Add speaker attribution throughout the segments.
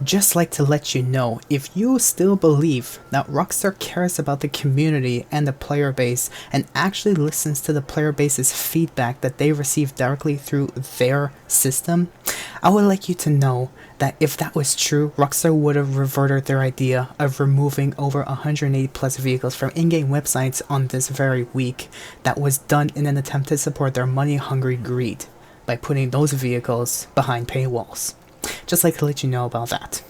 Speaker 1: just like to let you know, if you still believe that Rockstar cares about the community and the player base and actually listens to the player base's feedback that they receive directly through their system, I would like you to know that if that was true, Rockstar would have reverted their idea of removing over 180 plus vehicles from in-game websites on this very week. That was done in an attempt to support their money-hungry greed by putting those vehicles behind paywalls. Just like to let you know about that.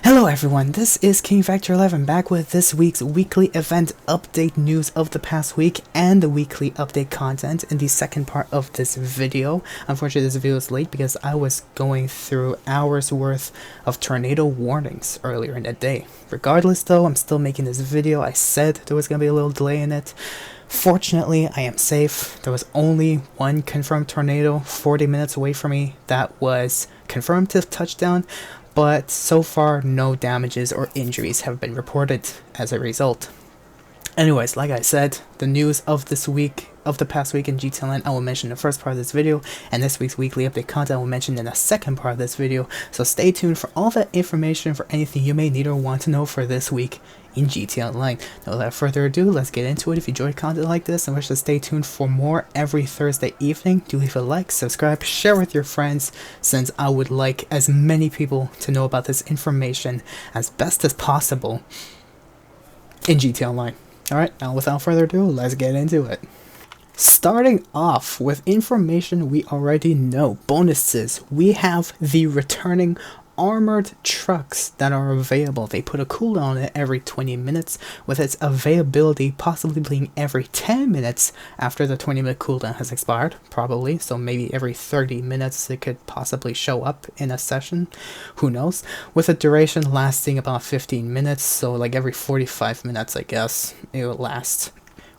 Speaker 1: Hello everyone, this is King Vector 11 back with this week's weekly event update news of the past week and the weekly update content in the second part of this video. Unfortunately, this video is late because I was going through hours worth of tornado warnings earlier in the day. Regardless though, I'm still making this video. I said there was going to be a little delay in it. Fortunately, I am safe. There was only one confirmed tornado 40 minutes away from me that was confirmed to touchdown, but so far no damages or injuries have been reported as a result. Anyways, like I said, the news of this week, of the past week in GTA Online, I will mention in the first part of this video, and this week's weekly update content I will mention in the second part of this video, so stay tuned for all that information for anything you may need or want to know for this week in GTA Online. Now without further ado, let's get into it. If you enjoyed content like this and wish to stay tuned for more every Thursday evening, do leave a like, subscribe, share with your friends, since I would like as many people to know about this information as best as possible in GTA Online. Alright, now without further ado, let's get into it. Starting off with information we already know, bonuses. We have the returning armored trucks that are available. They put a cooldown on it every 20 minutes, with its availability possibly being every 10 minutes after the 20-minute cooldown has expired, probably. So maybe every 30 minutes it could possibly show up in a session, who knows, with a duration lasting about 15 minutes, so like every 45 minutes I guess it will last,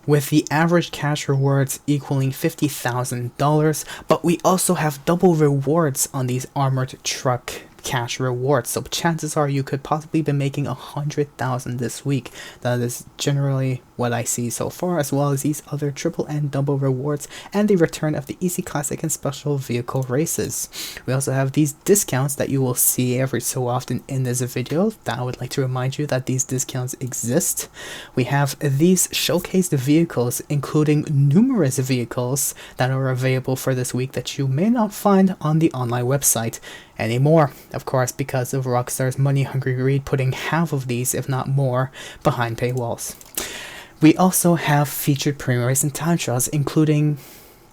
Speaker 1: with the average cash rewards equaling $50,000, but we also have double rewards on these armored truck cash rewards, so chances are you could possibly be making 100,000 this week. That is generally what I see so far, as well as these other triple and double rewards and the return of the easy, classic, and special vehicle races. We also have these discounts that you will see every so often in this video. That I would like to remind you that these discounts exist. We have these showcased vehicles, including numerous vehicles that are available for this week that you may not find on the online website anymore, of course, because of Rockstar's money-hungry greed putting half of these, if not more, behind paywalls. We also have featured premium race and time trials, including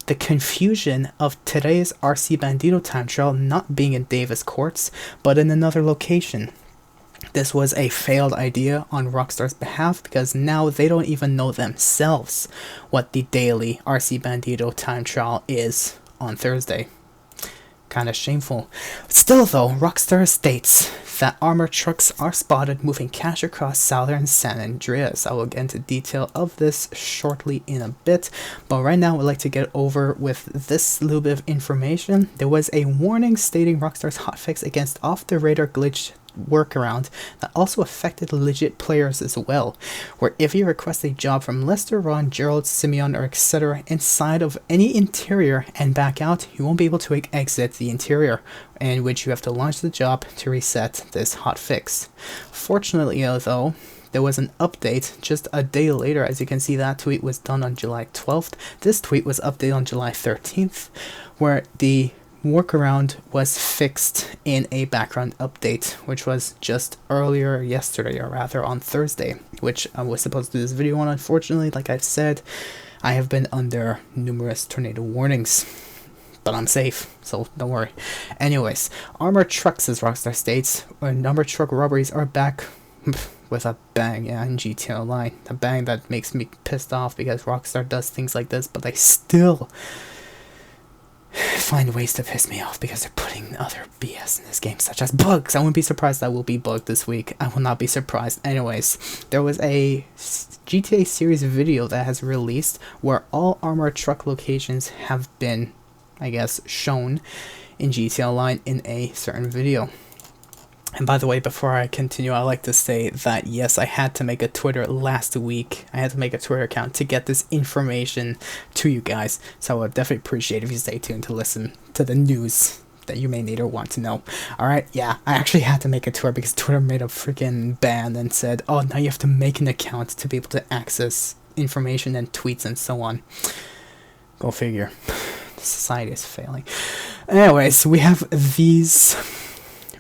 Speaker 1: the confusion of today's RC Bandito time trial not being in Davis Courts, but in another location. This was a failed idea on Rockstar's behalf, because now they don't even know themselves what the daily RC Bandito time trial is on Thursday. Kind of shameful. Still though, Rockstar states that armored trucks are spotted moving cash across southern San Andreas. I will get into detail of this shortly in a bit, but right now I'd like to get over with this little bit of information. There was a warning stating Rockstar's hotfix against off-the-radar glitch workaround that also affected legit players as well, where if you request a job from Lester, Ron, Gerald, Simeon, or etc. inside of any interior and back out, you won't be able to exit the interior, in which you have to launch the job to reset this hotfix. Fortunately though, there was an update just a day later. As you can see, that tweet was done on July 12th. This tweet was updated on July 13th, where the workaround was fixed in a background update, which was just earlier yesterday, or rather on Thursday, which I was supposed to do this video on. Unfortunately, like I've said, I have been under numerous tornado warnings, but I'm safe, so don't worry. Anyways, armored trucks, as Rockstar states, armored truck robberies are back with a bang, yeah, in GTA Online. A bang that makes me pissed off, because Rockstar does things like this, but they still find ways to piss me off because they're putting other BS in this game, such as bugs. I wouldn't be surprised that will be bugged this week. I will not be surprised. Anyways, there was a GTA series video that has released where all armored truck locations have been, I guess, shown in GTA Online in a certain video. And by the way, before I continue, I'd like to say that yes, I had to make a Twitter last week. I had to make a Twitter account to get this information to you guys. So I would definitely appreciate if you stay tuned to listen to the news that you may need or want to know. Alright, yeah, I actually had to make a tour because Twitter made a freaking ban and said, oh, now you have to make an account to be able to access information and tweets and so on. Go figure. Society is failing. Anyways, we have these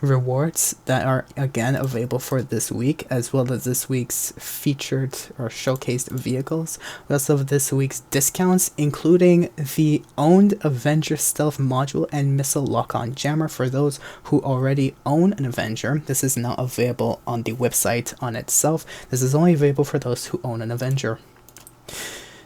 Speaker 1: rewards that are again available for this week, as well as this week's featured or showcased vehicles. We also have this week's discounts, including the owned Avenger stealth module and missile lock-on jammer for those who already own an Avenger. This is now available on the website on itself. This is only available for those who own an Avenger.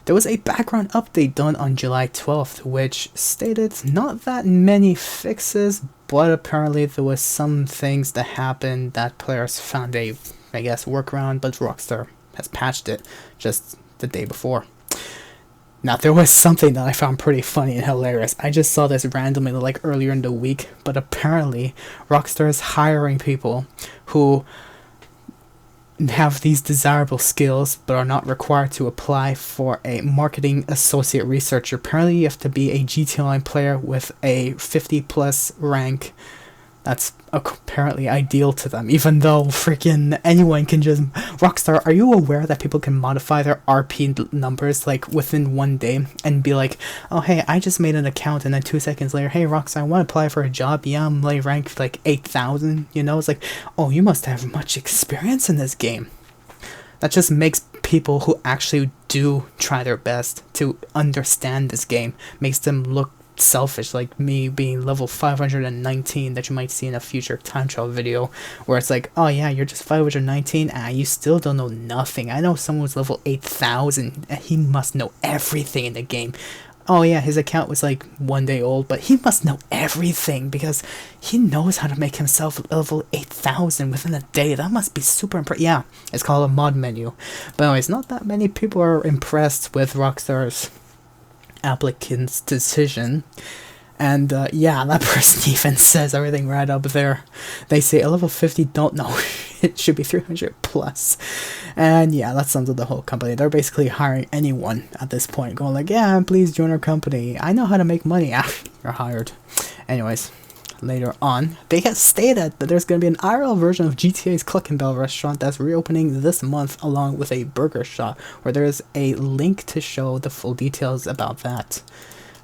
Speaker 1: There was a background update done on July 12th, which stated not that many fixes, but apparently there was some things that happened that players found a, I guess, workaround, but Rockstar has patched it just the day before. Now, there was something that I found pretty funny and hilarious. I just saw this randomly like earlier in the week, but apparently Rockstar is hiring people who have these desirable skills but are not required to apply for a marketing associate researcher. Apparently you have to be a GTA Online player with a 50 plus rank. That's apparently ideal to them, even though freaking anyone can just... Rockstar, are you aware that people can modify their RP numbers like within one day and be like, oh hey, I just made an account, and then 2 seconds later, hey Rockstar, I want to apply for a job, yeah, I'm like ranked like 8,000, you know? It's like, oh, you must have much experience in this game. That just makes people who actually do try their best to understand this game, makes them look selfish, like me being level 519 that you might see in a future time trial video, where it's like, oh yeah, you're just 519, you still don't know nothing. I know someone was level 8,000 and he must know everything in the game. Oh yeah, his account was like 1 day old, but he must know everything because he knows how to make himself level 8,000 within a day. That must be super impressive. Yeah, it's called a mod menu. But anyways, not that many people are impressed with Rockstar's applicant's decision, and yeah, that person even says everything right up there. They say a level 50 don't know. It should be 300 plus. And yeah, that sums up the whole company. They're basically hiring anyone at this point, going like, yeah, please join our company, I know how to make money. You're hired. Anyways, later on, they have stated that there's going to be an IRL version of GTA's Cluck and Bell restaurant that's reopening this month, along with a burger shop, where there is a link to show the full details about that,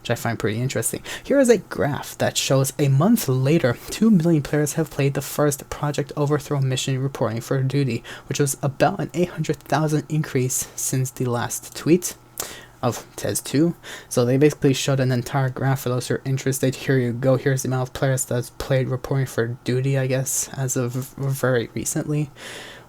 Speaker 1: which I find pretty interesting. Here is a graph that shows a month later, 2 million players have played the first Project Overthrow mission reporting for duty, which was about an 800,000 increase since the last tweet of TES 2. So they basically showed an entire graph for those who are interested. Here you go. Here's the amount of players that's played reporting for duty, I guess, as of very recently.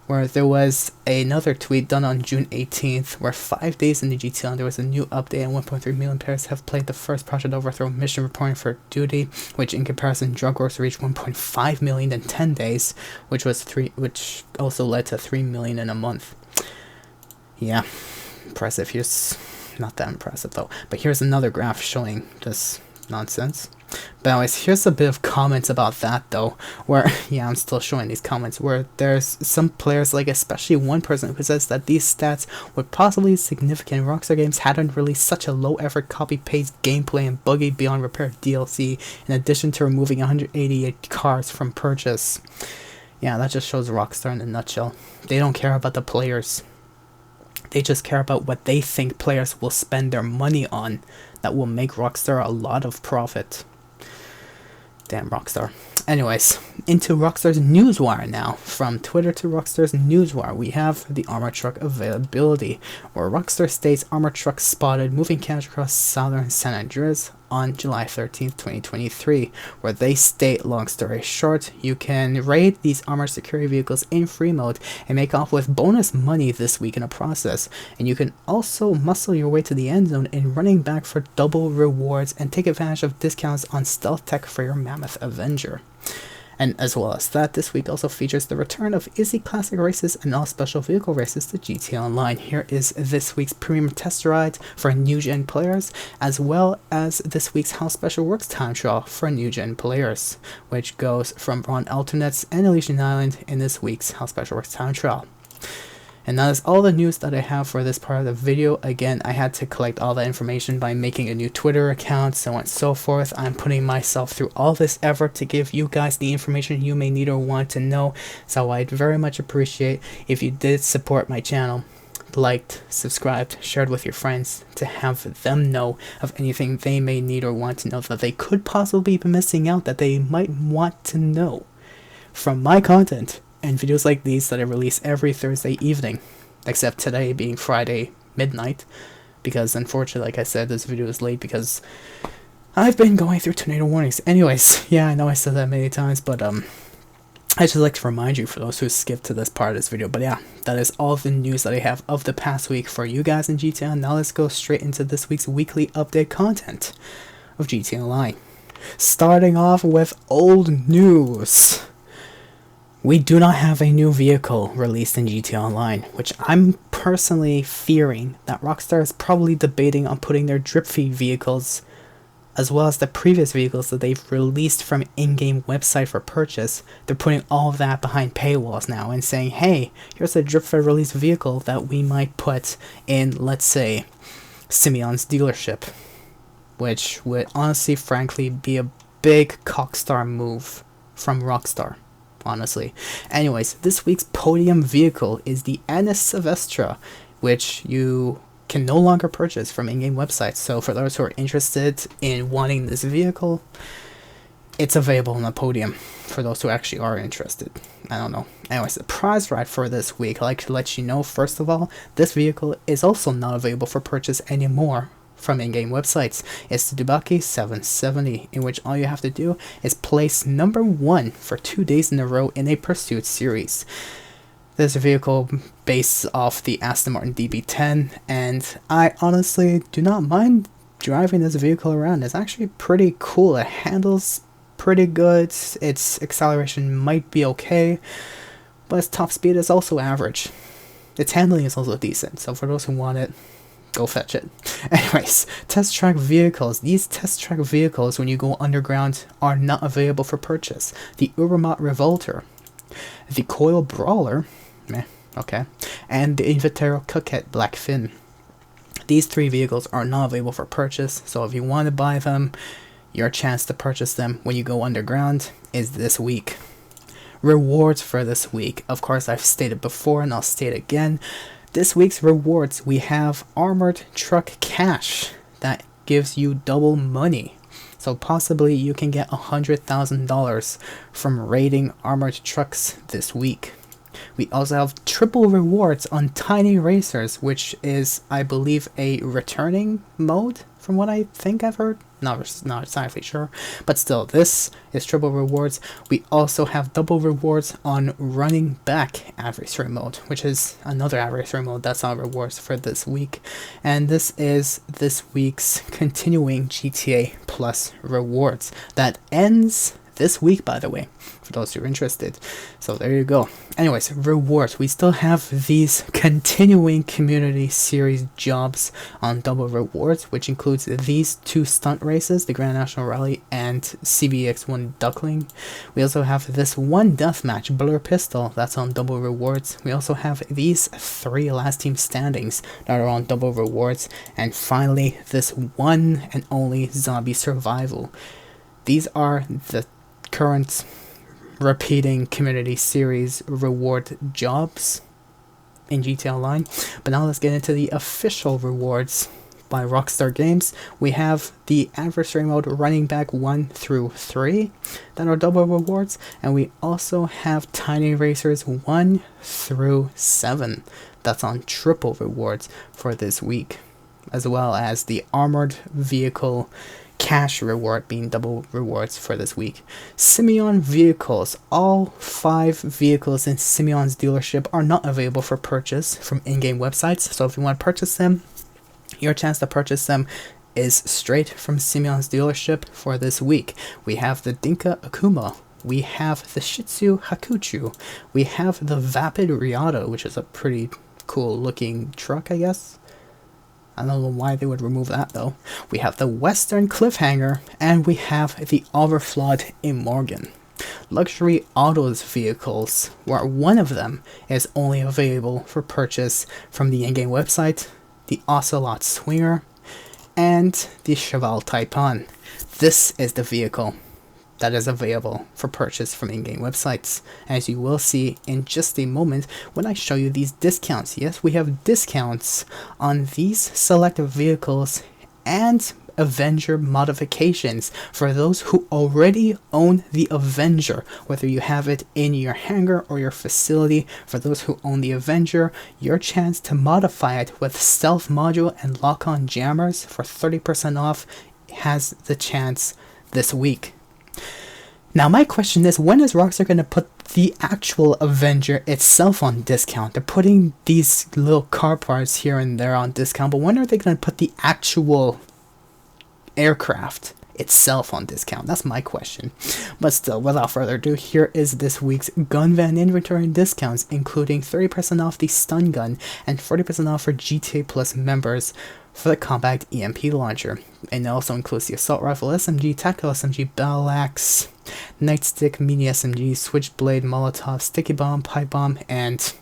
Speaker 1: Where there was another tweet done on June 18th, where 5 days in the GTA there was a new update, and 1.3 million players have played the first Project Overthrow mission reporting for duty, which in comparison, Drug Wars reached 1.5 million in 10 days, which also led to 3 million in a month. Yeah, impressive. Here's not that impressive though, but here's another graph showing this nonsense. But anyways, here's a bit of comments about that though, where yeah, I'm still showing these comments, where there's some players, like especially one person who says that these stats would possibly be significant. Rockstar Games hadn't released such a low effort copy paste gameplay and buggy beyond repair DLC, in addition to removing 188 cars from purchase. Yeah, that just shows Rockstar in a nutshell. They don't care about the players. They just care about what they think players will spend their money on that will make Rockstar a lot of profit. Damn Rockstar. Anyways, into Rockstar's Newswire now. From Twitter to Rockstar's Newswire, we have the armor truck availability, where Rockstar states armor trucks spotted moving cash across southern San Andreas on July 13th, 2023, where they state, long story short, you can raid these armored security vehicles in free mode and make off with bonus money this week in a process, and you can also muscle your way to the end zone in running back for double rewards and take advantage of discounts on stealth tech for your Mammoth Avenger. And as well as that, this week also features the return of Easy Classic races and all special vehicle races to GTA Online. Here is this week's premium test ride for new-gen players, as well as this week's How Special Works time trial for new-gen players, which goes from Ron Alternates and Elysian Island in this week's How Special Works time trial. And that is all the news that I have for this part of the video. Again, I had to collect all that information by making a new Twitter account, so on and so forth. I'm putting myself through all this effort to give you guys the information you may need or want to know. So I'd very much appreciate if you did support my channel, liked, subscribed, shared with your friends to have them know of anything they may need or want to know that they could possibly be missing out, that they might want to know from my content and videos like these that I release every Thursday evening, except today being Friday midnight, because unfortunately, like I said, this video is late because I've been going through tornado warnings. Anyways, yeah, I know I said that many times, but I just like to remind you for those who skipped to this part of this video. But yeah, that is all the news that I have of the past week for you guys in GTA. Now let's go straight into this week's weekly update content of GTA Online. Starting off with old news. We do not have a new vehicle released in GTA Online, which I'm personally fearing that Rockstar is probably debating on putting their drip feed vehicles, as well as the previous vehicles that they've released from in-game website for purchase. They're putting all of that behind paywalls now and saying, hey, here's a drip feed release vehicle that we might put in, let's say, Simeon's dealership, which would honestly, frankly, be a big cockstar move from Rockstar. Honestly. Anyways, this week's podium vehicle is the Annis Silvestra, which you can no longer purchase from in-game websites. So for those who are interested in wanting this vehicle, it's available on the podium for those who actually are interested. I don't know. Anyways, the prize ride for this week, I'd like to let you know, first of all, this vehicle is also not available for purchase anymore from in-game websites. It's the Dubaki 770, in which all you have to do is place #1 for 2 days in a row in a Pursuit series. This vehicle based off the Aston Martin DB10, and I honestly do not mind driving this vehicle around. It's actually pretty cool. It handles pretty good. Its acceleration might be okay, but its top speed is also average. Its handling is also decent, so for those who want it, go fetch it. Anyways, test track vehicles. These test track vehicles, when you go underground, are not available for purchase. The Ubermat Revolter, the Coil Brawler, okay, and the Invitero Coquette Blackfin. These 3 vehicles are not available for purchase, so if you want to buy them, your chance to purchase them when you go underground is this week. Rewards for this week. Of course, I've stated before and I'll state again. This week's rewards, we have Armored Truck Cash that gives you double money. So possibly you can get $100,000 from raiding armored trucks this week. We also have triple rewards on Tiny Racers, which is, I believe, a returning mode from what I think I've heard. Not exactly sure, but still, this is triple rewards. We also have double rewards on Running Back adversary mode, which is another adversary mode that's on rewards for this week. And this is this week's continuing GTA Plus rewards that ends this week, by the way, for those who are interested. So there you go. Anyways, rewards. We still have these continuing community series jobs on double rewards, which includes these 2 stunt races, the Grand National Rally and CBX1 Duckling. We also have this 1 deathmatch, Blur Pistol, that's on double rewards. We also have these 3 last team standings that are on double rewards. And finally, this one and only Zombie Survival. These are the current repeating community series reward jobs in GTA Online. But now let's get into the official rewards by Rockstar Games. We have the adversary mode Running Back 1 through 3 that are double rewards, and we also have Tiny Racers 1 through 7 that's on triple rewards for this week, as well as the Armored Vehicle Cash reward being double rewards for this week. Simeon vehicles. All 5 vehicles in Simeon's dealership are not available for purchase from in-game websites, so if you want to purchase them, your chance to purchase them is straight from Simeon's dealership for this week. We have the Dinka Akuma, we have the Shih Tzu Hakuchu, we have the Vapid Riata, which is a pretty cool looking truck, I guess. I don't know why they would remove that though. We have the Western Cliffhanger, and we have the Overflawed Immorgan. luxury autos vehicles, where one of them is only available for purchase from the in-game website, the Ocelot Swinger, and the Cheval Taipan. This is the vehicle that is available for purchase from in-game websites, as you will see in just a moment when I show you these discounts. Yes, we have discounts on these selected vehicles and Avenger modifications for those who already own the Avenger, whether you have it in your hangar or your facility. For those who own the Avenger, your chance to modify it with stealth module and lock-on jammers for 30% off has the chance this week. Now my question is, when is Rockstar going to put the actual Avenger itself on discount? They're putting these little car parts here and there on discount, but when are they going to put the actual aircraft itself on discount? That's my question. But still, without further ado, here is this week's gun van inventory discounts, including 30% off the stun gun and 40% off for GTA Plus members for the compact EMP launcher. And it also includes the assault rifle SMG, tactical SMG, battle axe, nightstick, mini SMG, switchblade, molotov, sticky bomb, pipe bomb, and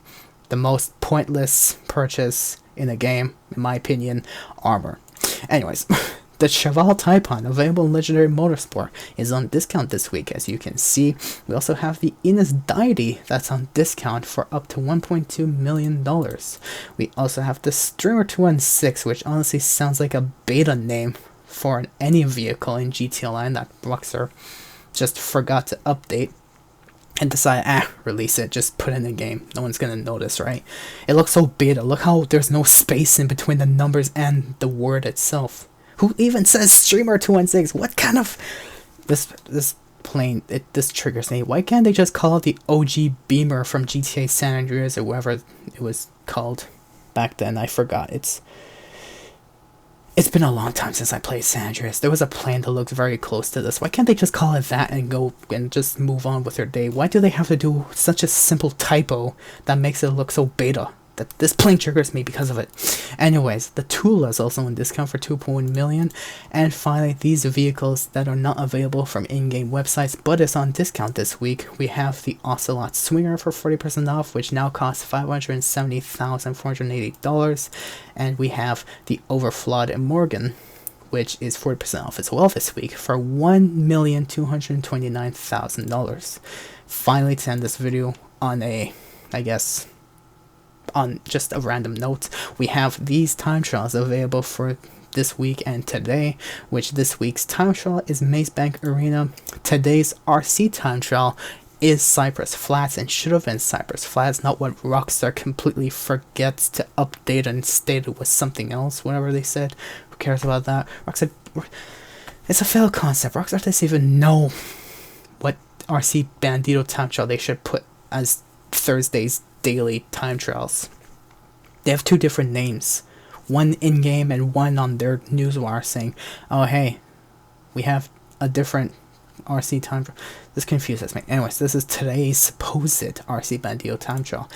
Speaker 1: the most pointless purchase in a game, in my opinion, armor. Anyways, the Cheval Taipan, available in Legendary Motorsport, is on discount this week, as you can see. We also have the Innis Deity that's on discount for up to $1.2 million. We also have the Streamer 216, which honestly sounds like a beta name for any vehicle in GTA Online that Rockstar just forgot to update and decided, release it, just put it in the game. No one's gonna notice, right? It looks so beta. Look how there's no space in between the numbers and the word itself. Who even says Streamer 216? What kind of... This triggers me. Why can't they just call it the OG Beamer from GTA San Andreas or whatever it was called back then? I forgot. It's been a long time since I played San Andreas. There was a plane that looked very close to this. Why can't they just call it that and go and just move on with their day? Why do they have to do such a simple typo that makes it look so beta? That this plane triggers me because of it. Anyways, the Tula is also on discount for $2.1 million. And finally, these vehicles that are not available from in-game websites but is on discount this week. We have the Ocelot Swinger for 40% off, which now costs $570,480. And we have the Overflawed Morgan, which is 40% off as well this week for $1,229,000. Finally, to end this video on on just a random note, we have these time trials available for this week and today, which this week's time trial is Maze Bank Arena. Today's RC time trial is Cypress Flats and should have been Cypress Flats, not what Rockstar completely forgets to update and state it was something else, whatever they said. Who cares about that? Rockstar, it's a failed concept. Rockstar doesn't even know what RC Bandito time trial they should put as Thursday's daily time trials. They have two different names, one in-game and one on their newswire saying, oh hey, we have a different RC time trial. This confuses me. Anyways, this is today's supposed RC Bandito time trial,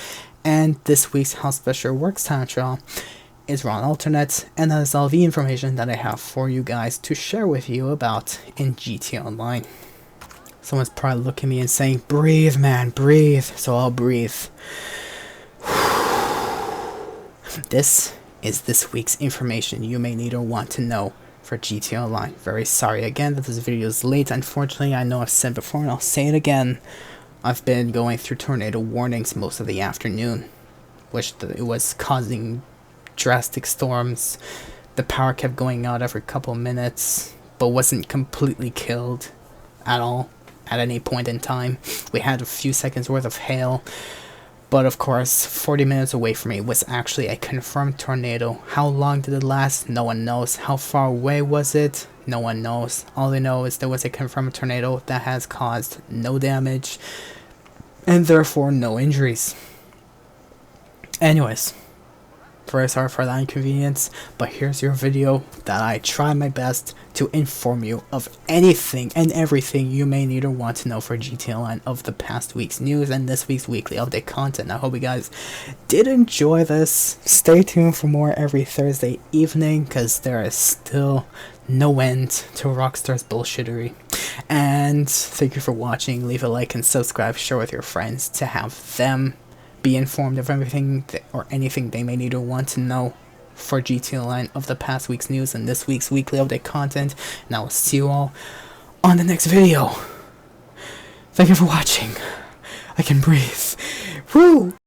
Speaker 1: and this week's How Special Works time trial is Ron Alternate, and that is all the information that I have for you guys to share with you about in GTA Online. Someone's probably looking at me and saying, breathe man, breathe. So I'll breathe. This is this week's information you may need or want to know for GTA Online. Very sorry again that this video is late. Unfortunately, I know I've said before and I'll say it again. I've been going through tornado warnings most of the afternoon, which it was causing drastic storms. The power kept going out every couple minutes, but wasn't completely killed at all at any point in time. We had a few seconds worth of hail, but of course 40 minutes away from me was actually a confirmed tornado. How long did it last? No one knows. How far away was it? No one knows. All they know is there was a confirmed tornado that has caused no damage and therefore no injuries. Anyways, very sorry for that inconvenience, but here's your video that I try my best to inform you of anything and everything you may need or want to know for GTA Online of the past week's news and this week's weekly update content. I hope you guys did enjoy this. Stay tuned for more every Thursday evening, because there is still no end to Rockstar's bullshittery. And thank you for watching. Leave a like and subscribe. Share with your friends to have them be informed of everything or anything they may need or want to know for GTA Online of the past week's news and this week's weekly update content. And I will see you all on the next video. Thank you for watching. I can breathe. Woo!